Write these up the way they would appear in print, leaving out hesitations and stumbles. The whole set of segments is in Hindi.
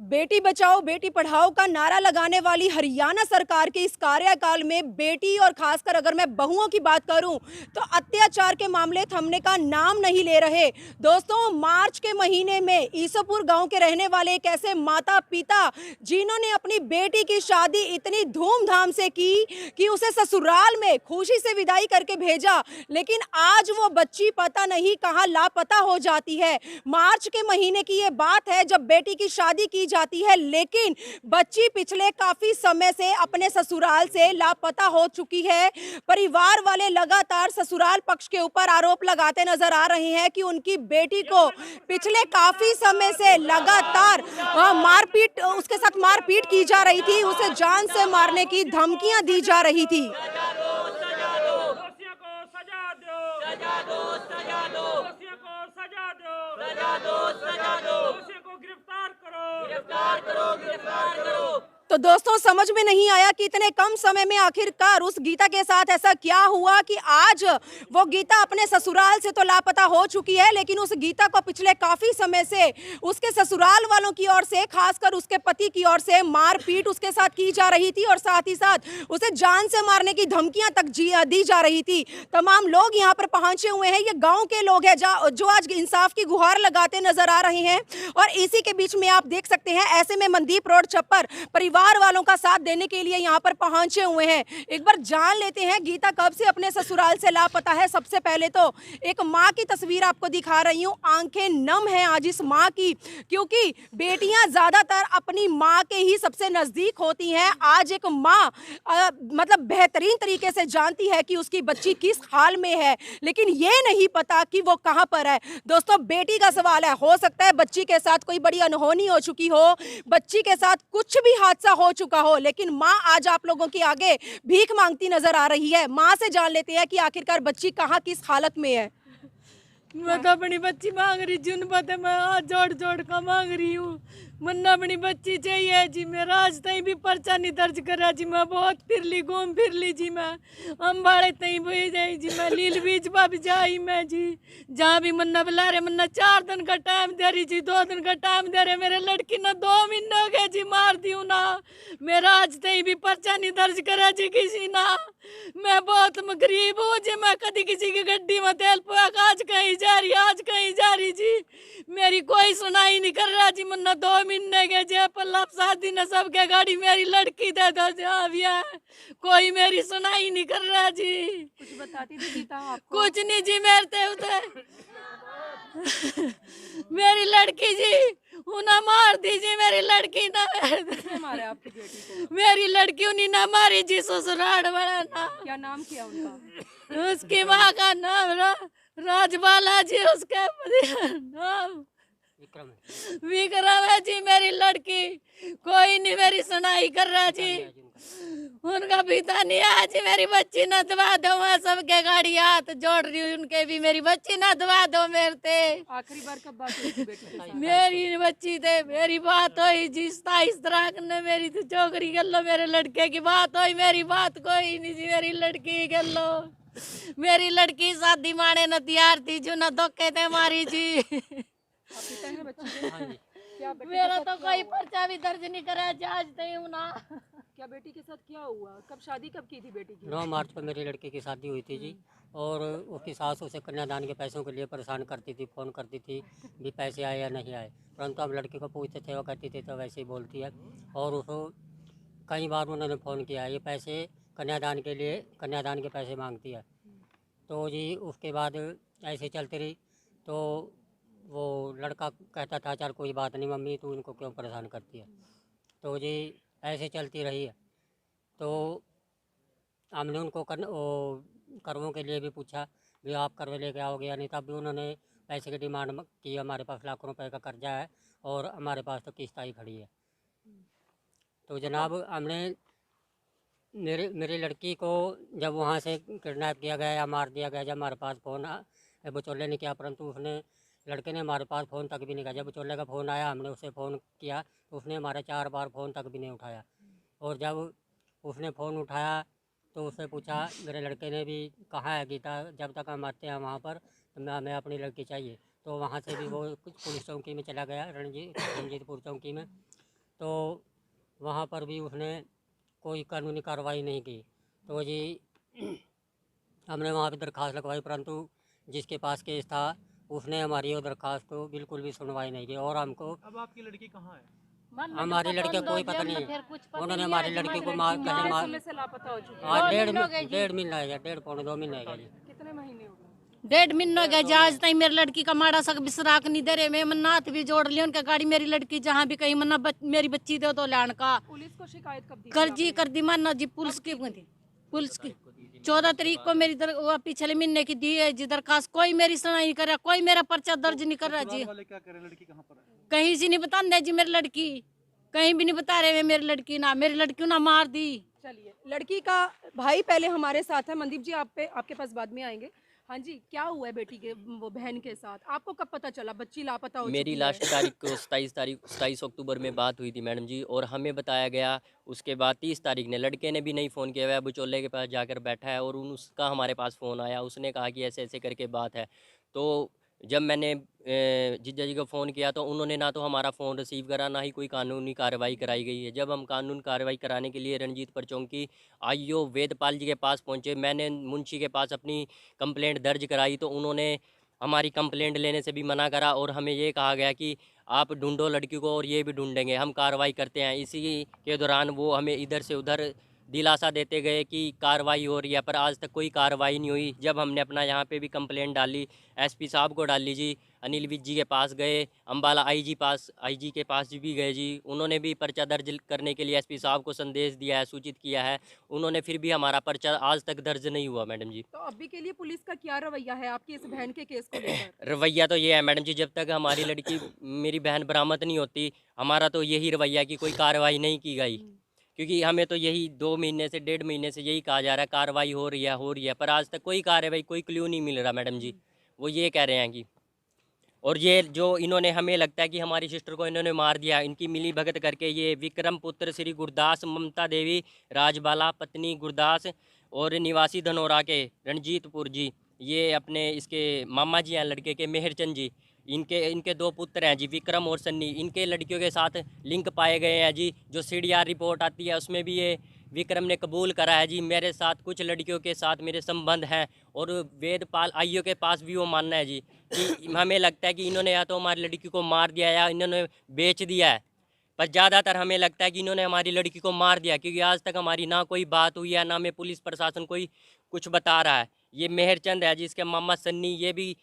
बेटी बचाओ बेटी पढ़ाओ का नारा लगाने वाली हरियाणा सरकार के इस कार्यकाल में बेटी और खासकर अगर मैं बहुओं की बात करूं तो अत्याचार के मामले थमने का नाम नहीं ले रहे। दोस्तों, मार्च के महीने में ईसापुर गांव के रहने वाले एक ऐसे माता पिता जिन्होंने अपनी बेटी की शादी इतनी धूमधाम से की कि उसे ससुराल में खुशी से विदाई करके भेजा, लेकिन आज वो बच्ची पता नहीं कहां लापता हो जाती है। मार्च के महीने की ये बात है जब बेटी की शादी की जाती है, लेकिन बच्ची पिछले काफी समय से अपने ससुराल से लापता हो चुकी है। परिवार वाले लगातार ससुराल पक्ष के ऊपर आरोप लगाते नजर आ रहे हैं कि उनकी बेटी को पिछले काफी समय से लगातार मारपीट उसके साथ मारपीट की जा रही थी, उसे जान से मारने की धमकियां दी जा रही थी। तो दोस्तों, समझ में नहीं आया कि इतने कम समय में आखिरकार उस गीता के साथ ऐसा क्या हुआ कि आज वो गीता अपने ससुराल से तो लापता हो चुकी है, लेकिन उस गीता को पिछले काफी समय से उसके ससुराल वालों की ओर से, खासकर उसके पति की ओर से मारपीट उसके साथ की जा रही थी और साथ ही साथ उसे जान से मारने की धमकियां तक दी जा रही थी। तमाम लोग यहाँ पर पहुंचे हुए हैं, ये गाँव के लोग हैं जो आज इंसाफ की गुहार लगाते नजर आ रहे हैं। और इसी के बीच में आप देख सकते हैं, ऐसे में मनदीप रोड छप्पर परिवार वालों का साथ देने के लिए यहाँ पर पहुंचे हुए हैं। एक बार जान लेते हैं गीता कब से अपने ससुराल से लापता है। सबसे पहले तो एक माँ की तस्वीर आपको दिखा रही हूँ। आंखें नम हैं आज इस माँ की, क्योंकि बेटियां ज्यादातर अपनी माँ के ही सबसे नजदीक होती हैं। आज एक माँ मतलब बेहतरीन तरीके से जानती है कि उसकी बच्ची किस हाल में है, लेकिन ये नहीं पता कि वो कहाँ पर है। दोस्तों, बेटी का सवाल है, हो सकता है बच्ची के साथ कोई बड़ी अनहोनी हो चुकी हो, बच्ची के साथ कुछ भी हादसा हो चुका हो, लेकिन माँ आज आप लोगों की आगे भीख मांगती नजर आ रही है। माँ से जान लेते हैं कि आखिरकार बच्ची कहाँ किस हालत में है। मैं तो अपनी बच्ची मांग रही जी, उन पता मैं हाथ जोड़ जोड़ कर मांग रही हूँ। मन्ना अपनी बच्ची चाहिए जी। मेरा आज तई भी पर्चा नहीं दर्ज करा जी। मैं बहुत फिर ली, घूम फिर ली जी। मैं अम्बाड़े तई भी जाई जी, मैं लील बीच भी जाई मैं जी। जहाँ भी मन्ना बुला रहे, मन्ना 4 दिन का टाइम दे रही जी, 2 दिन का टाइम दे रहे। मेरे लड़की ना 2 महीने हो गए जी, मार दी ना। मेरा आज तई भी पर्चा नहीं दर्ज करा जी किसी ना। मैं बहुत गरीब हूँ जी। मैं कभी किसी की गड्डी में तेल पुआ, आज कहीं जा रही, आज कहीं जा रही जी। मेरी कोई सुनाई नहीं कर रहा जी। मन्ना 2 महीने के जे पल्लभ शादी न सबके गाड़ी मेरी लड़की दे दो जहाँ भी है। कोई मेरी सुनाई नहीं कर रहा जी। कुछ बताती थी गीता आपको? कुछ नहीं जी, मेरे उधर मेरी लड़की जी उन्हें मार दीजिए। मेरी लड़की ना मारा आपकी बेटी को? मेरी लड़की उन्हीं ना मारी जी, ससुराल वाला ना। क्या नाम किया उनका? उसकी माँ का नाम राजबाला जी, उसका नाम विक्रम है जी। मेरी लड़की कोई नहीं मेरी सुनाई कर रहा जी। उनका पिता नहीं है जी। मेरी बच्ची ना दबा दो, मैं सबके गाड़ी हाथ जोड़ रही हूँ, उनके भी मेरी बच्ची ना दबा दो मेरे ते। आखिरी बार कब बात हुई थी बेटी के साथ? मेरी बच्ची थे मेरी बात हुई जी 27 तराक ने मेरी तो चौकरी कर लो। मेरे लड़के की बात हुई, मेरी बात कोई नहीं जी। मेरी लड़की कर लो। मेरी लड़की शादी माने न तैयार थी जो न धोखे थे मारी जी। आप पिता हैं बच्ची के? हाँ जी। क्या बेटी के मेरा साथ तो क्या कोई हुआ? पर्चा भी दर्ज नहीं करा जी आज तक हूँ ना। क्या बेटी के साथ क्या हुआ? कब शादी कब की थी बेटी की? 9 मार्च को मेरी लड़की की शादी हुई थी जी। और उसकी सास उसे कन्यादान के पैसों के लिए परेशान करती थी, फ़ोन करती थी भी पैसे आए या नहीं आए, परंतु हम लड़की को पूछते थे, वो कहती थी तो वैसे ही बोलती है। और उसको कई बार उन्होंने फ़ोन किया, ये पैसे कन्यादान के लिए, कन्यादान के पैसे मांगती है। तो जी उसके बाद ऐसे चलती रही। तो वो लड़का कहता था चल कोई बात नहीं मम्मी, तू इनको क्यों परेशान करती है। तो जी ऐसे चलती रही है। तो हमने उनको करवों के लिए भी पूछा भी आप करवे लेके आओगे या नहीं, तब भी उन्होंने पैसे की डिमांड की। हमारे पास लाखों रुपए का कर्जा है और हमारे पास तो किस्त आई खड़ी है। तो जनाब हमने मेरी लड़की को जब वहाँ से किडनैप किया गया या मार दिया गया, जब हमारे पास फ़ोन बचौले ने किया, परंतु उसने लड़के ने हमारे पास फ़ोन तक भी नहीं किया। जब बचौले का फ़ोन आया, हमने उसे फ़ोन किया तो उसने हमारे 4 बार फ़ोन तक भी नहीं उठाया। और जब उसने फ़ोन उठाया तो उससे पूछा, मेरे लड़के ने भी, कहाँ है गीता, जब तक हम आते हैं वहाँ पर तो हमें अपनी लड़की चाहिए। तो वहाँ से भी वो कुछ पुलिस चौकी में चला गया, रणजीतपुर चौकी में। तो वहाँ पर भी उसने कोई कानूनी कार्रवाई नहीं की। तो जी हमने वहाँ पे दरख्वास्त लगवाई, परंतु जिसके पास केस था उसने हमारी वो दरख्वास्त को बिल्कुल भी सुनवाई नहीं की। और हमको अब आपकी लड़की कहाँ है? हमारी लड़की को कोई पता नहीं, उन्होंने हमारी लड़की को मार कितने कहीं मार समय से लापता हो चुकी है? हाँ, डेढ़ महीना है, 1.5 पौने 2 महीने है जी। कितने महीने हो गए? 1.5 महीना हो गया जी, आज तक मेरी लड़की का माड़ा सा बिसराक नहीं दे रहे। मैं मन्ना हाथ भी जोड़ लिया उनका गाड़ी, मेरी लड़की जहाँ भी कहीं मन्ना मेरी बच्ची दे तो लान का पुलिस को शिकायत कब दी? कर दी माना जी। पुलिस की 14 तारीख को मेरी वो पिछले महीने की दी है जी दरखास्त। कोई मेरी सुनाई नहीं कर रहा, कोई मेरा पर्चा दर्ज नहीं कर रहा जी। ससुराल वाले क्या कह रहे हैं? लड़की कहाँ पर है? कहीं से नहीं बता रहे जी मेरी लड़की, कहीं भी नहीं बता रहे मेरी लड़की ना, मेरी लड़की ना मार दी। चलिए, लड़की का भाई पहले हमारे साथ है। मनदीप जी आपके पास बाद में आएंगे। हाँ जी, क्या हुआ है बेटी के वो बहन के साथ? आपको कब पता चला बच्ची लापता हो मेरी चुकी लास्ट है? तारीख को 27 अक्टूबर में बात हुई थी मैडम जी, और हमें बताया गया उसके बाद 30 तारीख ने लड़के ने भी नहीं फ़ोन किया हुआ है, बुचोले के पास जाकर बैठा है, और उसका हमारे पास फ़ोन आया, उसने कहा कि ऐसे ऐसे करके बात है। तो जब मैंने जीजा जी को फ़ोन किया तो उन्होंने ना तो हमारा फ़ोन रिसीव करा, ना ही कोई कानूनी कार्रवाई कराई गई है। जब हम कानून कार्रवाई कराने के लिए रणजीतपुर चौकी आईओ वेदपाल जी के पास पहुँचे, मैंने मुंशी के पास अपनी कंप्लेंट दर्ज कराई, तो उन्होंने हमारी कंप्लेंट लेने से भी मना करा, और हमें ये कहा गया कि आप ढूंढो लड़की को और ये भी ढूंढेंगे, हम कार्रवाई करते हैं। इसी के दौरान वो हमें इधर से उधर दिलासा देते गए कि कार्रवाई हो रही है, पर आज तक कोई कार्रवाई नहीं हुई। जब हमने अपना यहाँ पे भी कंप्लेंट डाली, एसपी साहब को डाली जी, अनिल विज जी के पास गए, अम्बाला आईजी के पास भी गए जी, उन्होंने भी पर्चा दर्ज करने के लिए एसपी साहब को संदेश दिया है, सूचित किया है उन्होंने, फिर भी हमारा पर्चा आज तक दर्ज नहीं हुआ मैडम जी। तो अभी के लिए पुलिस का क्या रवैया है आपकी इस बहन के केस को लेकर? रवैया तो ये है मैडम जी, जब तक हमारी लड़की मेरी बहन बरामद नहीं होती, हमारा तो यही रवैया कि कोई कार्रवाई नहीं की गई। क्योंकि हमें तो यही 2 महीने से 1.5 महीने से यही कहा जा रहा है कार्रवाई हो रही है, पर आज तक कोई कार्रवाई, कोई क्लू नहीं मिल रहा मैडम जी। वो ये कह रहे हैं कि, और ये जो इन्होंने, हमें लगता है कि हमारी सिस्टर को इन्होंने मार दिया, इनकी मिली भगत करके। ये विक्रम पुत्र श्री गुरदास, ममता देवी राजबाला पत्नी गुरदास और निवासी धनौरा के रणजीतपुर जी, ये अपने इसके मामा जी हैं लड़के के, मेहरचंद जी, इनके 2 पुत्र हैं जी, विक्रम और सन्नी। इनके लड़कियों के साथ लिंक पाए गए हैं जी। जो सीडीआर रिपोर्ट आती है उसमें भी ये विक्रम ने कबूल करा है जी, मेरे साथ कुछ लड़कियों के साथ मेरे संबंध हैं, और वेदपाल आईओ के पास भी वो मानना है जी कि हमें लगता है कि इन्होंने या तो हमारी लड़की को मार दिया या इन्होंने बेच दिया है, पर ज़्यादातर हमें लगता है कि इन्होंने हमारी लड़की को मार दिया, क्योंकि आज तक हमारी ना कोई बात हुई है, ना हमें पुलिस प्रशासन कोई कुछ बता रहा है। ये मेहरचंद है जिसके मामा सन्नी, ये भी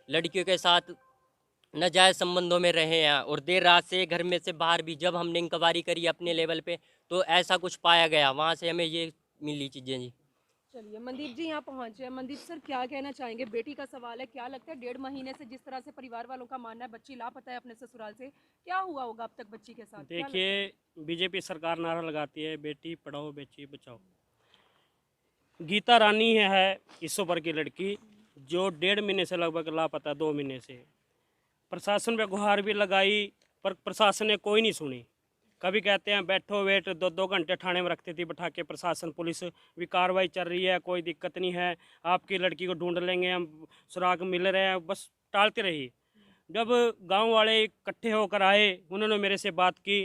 लड़कियों के साथ नाजायज़ संबंधों में रहे हैं, और देर रात से घर में से बाहर भी जब हमने इंक्वायरी करी अपने लेवल पे तो ऐसा कुछ पाया गया, वहाँ से हमें ये मिली चीज़ें जी। चलिए, मनदीप जी यहाँ पहुंचे हैं। मनदीप सर, क्या कहना चाहेंगे? बेटी का सवाल है, क्या लगता है 1.5 महीने से जिस तरह से परिवार वालों का मानना है बच्ची लापता है अपने ससुराल से, क्या हुआ होगा अब तक बच्ची के साथ? क्या लगता है? देखिए, बीजेपी सरकार नारा लगाती है बेटी पढ़ाओ बेटी बचाओ। गीता रानी है ईश्वर की लड़की, जो 1.5 महीने से लगभग लापता, 2 महीने से। प्रशासन पे गुहार भी लगाई, पर प्रशासन ने कोई नहीं सुनी। कभी कहते हैं बैठो वेट, 2-2 घंटे थाने में रखती थी बैठा के प्रशासन, पुलिस भी कार्रवाई चल रही है, कोई दिक्कत नहीं है, आपकी लड़की को ढूंढ लेंगे, हम सुराग मिल रहे हैं, बस टालते रही। जब गांव वाले इकट्ठे होकर आए, उन्होंने मेरे से बात की,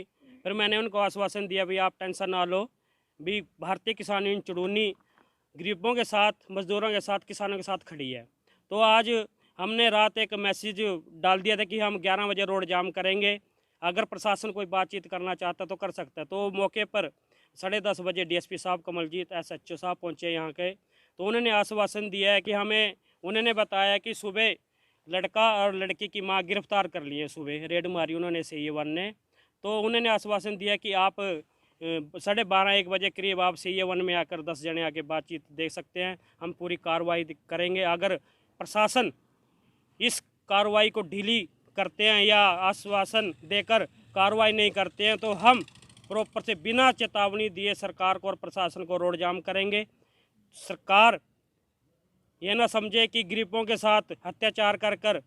फिर मैंने उनको आश्वासन दिया भी आप टेंशन ना लो, भी भारतीय किसान यूनियन चुड़ूनी गरीबों के साथ, मजदूरों के साथ, किसानों के साथ खड़ी है। तो आज हमने रात एक मैसेज डाल दिया था कि हम 11 बजे रोड जाम करेंगे, अगर प्रशासन कोई बातचीत करना चाहता तो कर सकता है। तो मौके पर 10:30 बजे डीएसपी साहब कमलजीत एसएचओ साहब पहुंचे यहाँ के, तो उन्होंने आश्वासन दिया है कि हमें, उन्होंने बताया कि सुबह लड़का और लड़की की मां गिरफ्तार कर लिए, सुबह रेड मारी उन्होंने CA1 ने। तो उन्होंने आश्वासन दिया कि आप 12:30-1 बजे करीब आप CA1 में आकर 10 जने आके बातचीत देख सकते हैं, हम पूरी कार्रवाई करेंगे। अगर प्रशासन इस कार्रवाई को ढीली करते हैं या आश्वासन देकर कार्रवाई नहीं करते हैं, तो हम प्रॉपर से बिना चेतावनी दिए सरकार को और प्रशासन को रोड जाम करेंगे। सरकार ये ना समझे कि गरीबों के साथ अत्याचार कर कर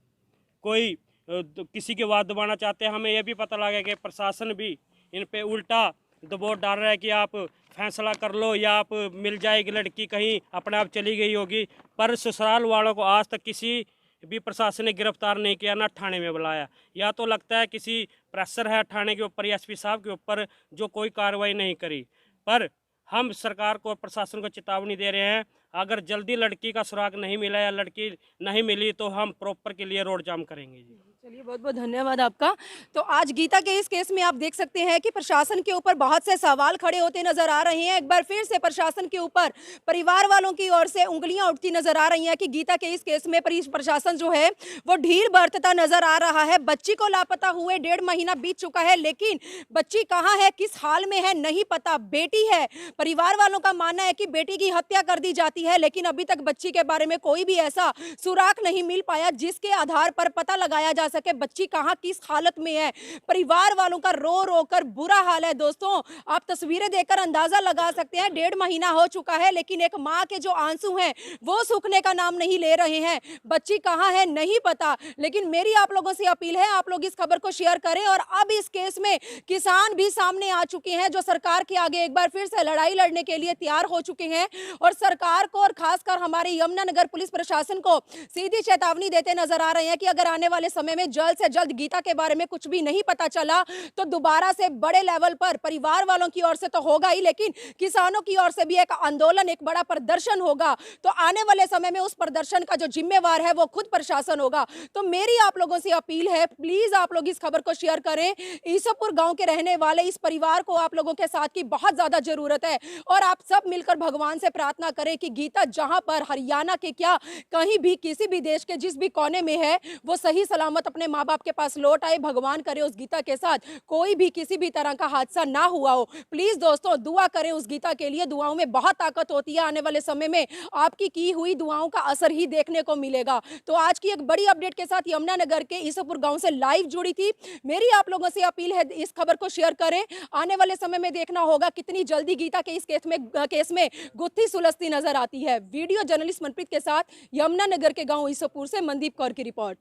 कोई किसी के वाद दबाना चाहते हैं। हमें यह भी पता लगा कि प्रशासन भी इन पे उल्टा दबाव डाल रहा है कि आप फैसला कर लो या आप मिल जाएगी लड़की, कहीं अपने आप चली गई होगी। पर ससुराल वालों को आज तक किसी भी प्रशासन ने गिरफ्तार नहीं किया, ना थाने में बुलाया। या तो लगता है किसी प्रेशर है थाने के ऊपर, एसपी साहब के ऊपर, जो कोई कार्रवाई नहीं करी। पर हम सरकार को, प्रशासन को चेतावनी दे रहे हैं, अगर जल्दी लड़की का सुराग नहीं मिला या लड़की नहीं मिली तो हम प्रॉपर के लिए रोड जाम करेंगे जी। चलिए, बहुत बहुत धन्यवाद आपका। तो आज गीता के इस केस में आप देख सकते हैं कि प्रशासन के ऊपर बहुत से सवाल खड़े होते नजर आ रहे हैं। एक बार फिर से प्रशासन के ऊपर परिवार वालों की ओर से उंगलियां उठती नजर आ रही हैं कि गीता के इस केस में प्रशासन जो है वो ढील बरतता नजर आ रहा है। बच्ची को लापता हुए 1.5 महीना बीत चुका है, लेकिन बच्ची कहाँ है, किस हाल में है, नहीं पता। बेटी है, परिवार वालों का मानना है कि बेटी की हत्या कर दी जाती है, लेकिन अभी तक बच्ची के बारे में कोई भी ऐसा सुराग नहीं मिल पाया जिसके आधार पर पता लगाया जा सके बच्ची कहां किस हालत में है। परिवार वालों का रो रो कर बुरा हाल है। दोस्तों, आप तस्वीरें देखकर अंदाजा लगा सकते हैं, 1.5 महीना हो चुका है, लेकिन एक मां के जो आंसू हैं वो सूखने का नाम नहीं ले रहे हैं। बच्ची कहां है नहीं पता, लेकिन मेरी आप लोगों से अपील है, आप लोग इस खबर को शेयर करें। और अब इस केस में किसान भी सामने आ चुके हैं, जो सरकार के आगे एक बार फिर से लड़ाई लड़ने के लिए तैयार हो चुके हैं और सरकार को और खासकर हमारे यमुनानगर पुलिस प्रशासन को सीधी चेतावनी देते नजर आ रहे हैं कि अगर आने वाले समय में जल्द से जल्द गीता के बारे में कुछ भी नहीं पता चला तो दोबारा से बड़े लेवल पर परिवार वालों की ओर से तो होगा ही, लेकिन किसानों की ओर से भी एक आंदोलन, एक बड़ा प्रदर्शन होगा। तो आने वाले समय में उस प्रदर्शन का जो जिम्मेवार है वो खुद प्रशासन होगा। तो मेरी आप लोगों से अपील है, प्लीज आप लोग इस खबर को शेयर करें। ईसापुर गांव के रहने वाले इस परिवार को आप लोगों के साथ की बहुत ज्यादा जरूरत है और आप सब मिलकर भगवान से प्रार्थना करें कि गीता जहां पर, हरियाणा के क्या, कहीं भी, किसी भी देश के जिस भी कोने में है, वो सही सलामत अपने माँ बाप के पास लौट आए। भगवान करे उस गीता के साथ कोई भी किसी भी तरह का हादसा ना हुआ हो। प्लीज दोस्तों दुआ करें उस गीता के लिए, दुआओं में बहुत ताकत होती है। आने वाले समय में आपकी की हुई दुआओं का असर ही देखने को मिलेगा। तो आज की एक बड़ी अपडेट के साथ यमुनानगर के ईसापुर गांव से लाइव जुड़ी थी। मेरी आप लोगों से अपील है, इस खबर को शेयर करें। आने वाले समय में देखना होगा कितनी जल्दी गीता के इस केस में गुत्थी सुलझती नजर आती है। वीडियो जर्नलिस्ट मनप्रीत के साथ यमुनानगर के गांव ईसापुर से मनदीप कौर की रिपोर्ट।